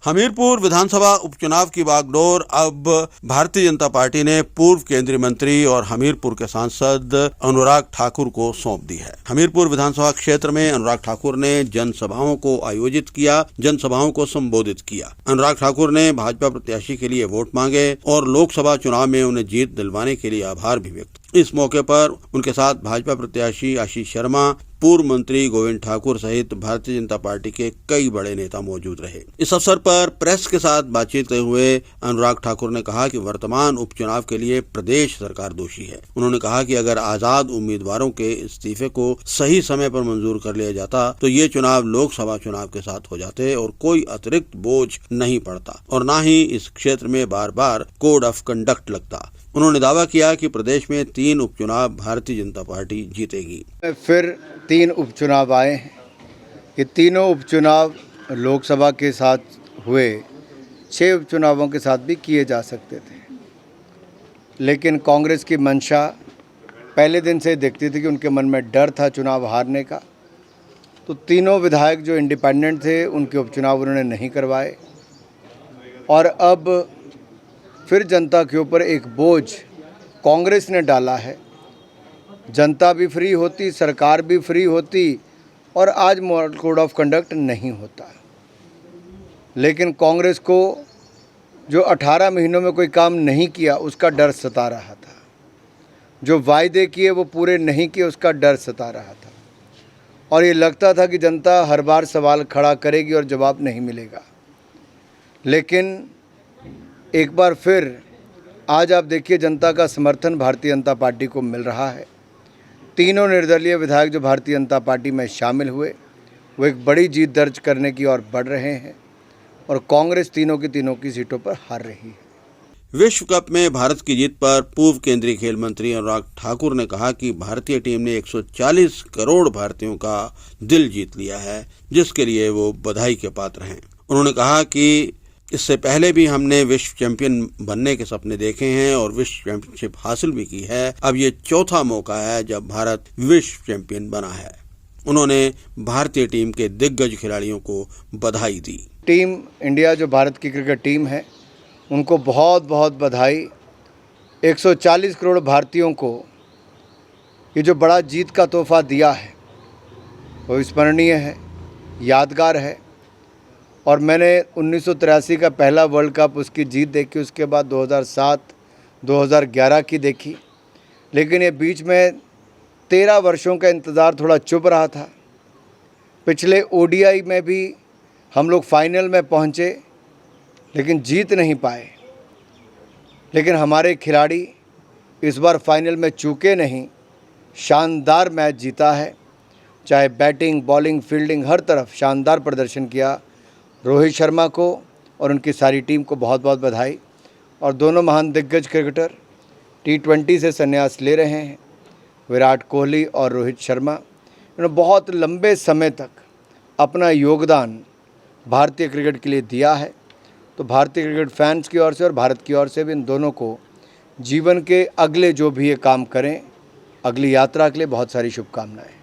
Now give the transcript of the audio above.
हमीरपुर विधानसभा उपचुनाव की बागडोर अब भारतीय जनता पार्टी ने पूर्व केंद्रीय मंत्री और हमीरपुर के सांसद अनुराग ठाकुर को सौंप दी है। हमीरपुर विधानसभा क्षेत्र में अनुराग ठाकुर ने जनसभाओं को आयोजित किया, जनसभाओं को संबोधित किया। अनुराग ठाकुर ने भाजपा प्रत्याशी के लिए वोट मांगे और लोकसभा चुनाव में उन्हें जीत दिलवाने के लिए आभार भी व्यक्त। इस मौके पर उनके साथ भाजपा प्रत्याशी आशीष शर्मा, पूर्व मंत्री गोविंद ठाकुर सहित भारतीय जनता पार्टी के कई बड़े नेता मौजूद रहे। इस अवसर पर प्रेस के साथ बातचीत करते हुए अनुराग ठाकुर ने कहा कि वर्तमान उपचुनाव के लिए प्रदेश सरकार दोषी है। उन्होंने कहा कि अगर आजाद उम्मीदवारों के इस्तीफे को सही समय पर मंजूर कर लिया जाता तो ये चुनाव लोकसभा चुनाव के साथ हो जाते और कोई अतिरिक्त बोझ नहीं पड़ता और न ही इस क्षेत्र में बार बार कोड ऑफ कंडक्ट लगता। उन्होंने दावा किया कि प्रदेश में 3 उपचुनाव भारतीय जनता पार्टी जीतेगी। फिर 3 उपचुनाव आए हैं। ये तीनों उपचुनाव लोकसभा के साथ हुए 6 उपचुनावों के साथ भी किए जा सकते थे, लेकिन कांग्रेस की मंशा पहले दिन से दिखती थी कि उनके मन में डर था चुनाव हारने का। तो तीनों विधायक जो इंडिपेंडेंट थे उनके उपचुनाव उन्होंने नहीं करवाए और अब फिर जनता के ऊपर एक बोझ कांग्रेस ने डाला है। जनता भी फ्री होती, सरकार भी फ्री होती और आज मॉडल कोड ऑफ कंडक्ट नहीं होता। लेकिन कांग्रेस को जो 18 महीनों में कोई काम नहीं किया उसका डर सता रहा था, जो वायदे किए वो पूरे नहीं किए उसका डर सता रहा था और ये लगता था कि जनता हर बार सवाल खड़ा करेगी और जवाब नहीं मिलेगा। लेकिन एक बार फिर आज आप देखिए जनता का समर्थन भारतीय जनता पार्टी को मिल रहा है। तीनों निर्दलीय विधायक जो भारतीय जनता पार्टी में शामिल हुए वो एक बड़ी जीत दर्ज करने की ओर बढ़ रहे हैं और कांग्रेस तीनों की सीटों पर हार रही है। विश्व कप में भारत की जीत पर पूर्व केंद्रीय खेल मंत्री अनुराग ठाकुर ने कहा कि भारतीय टीम ने 140 करोड़ भारतीयों का दिल जीत लिया है, जिसके लिए वो बधाई के पात्र हैं। उन्होंने कहा कि इससे पहले भी हमने विश्व चैंपियन बनने के सपने देखे हैं और विश्व चैंपियनशिप हासिल भी की है। अब ये चौथा मौका है जब भारत विश्व चैंपियन बना है। उन्होंने भारतीय टीम के दिग्गज खिलाड़ियों को बधाई दी। टीम इंडिया जो भारत की क्रिकेट टीम है उनको बहुत बहुत बधाई। 140 करोड़ भारतीयों को ये जो बड़ा जीत का तोहफा दिया है वो स्मरणीय है, यादगार है। और मैंने 1983 का पहला वर्ल्ड कप उसकी जीत देखी, उसके बाद 2007, 2011 की देखी, लेकिन ये बीच में 13 वर्षों का इंतज़ार थोड़ा चुभ रहा था। पिछले ओडीआई में भी हम लोग फाइनल में पहुँचे लेकिन जीत नहीं पाए, लेकिन हमारे खिलाड़ी इस बार फाइनल में चूके नहीं, शानदार मैच जीता है। चाहे बैटिंग, बॉलिंग, फील्डिंग, हर तरफ शानदार प्रदर्शन किया। रोहित शर्मा को और उनकी सारी टीम को बहुत बहुत बधाई। और दोनों महान दिग्गज क्रिकेटर T20 से संन्यास ले रहे हैं, विराट कोहली और रोहित शर्मा। इन्होंने बहुत लंबे समय तक अपना योगदान भारतीय क्रिकेट के लिए दिया है। तो भारतीय क्रिकेट फैंस की ओर से और भारत की ओर से भी इन दोनों को जीवन के अगले जो भी ये काम करें, अगली यात्रा के लिए बहुत सारी शुभकामनाएं।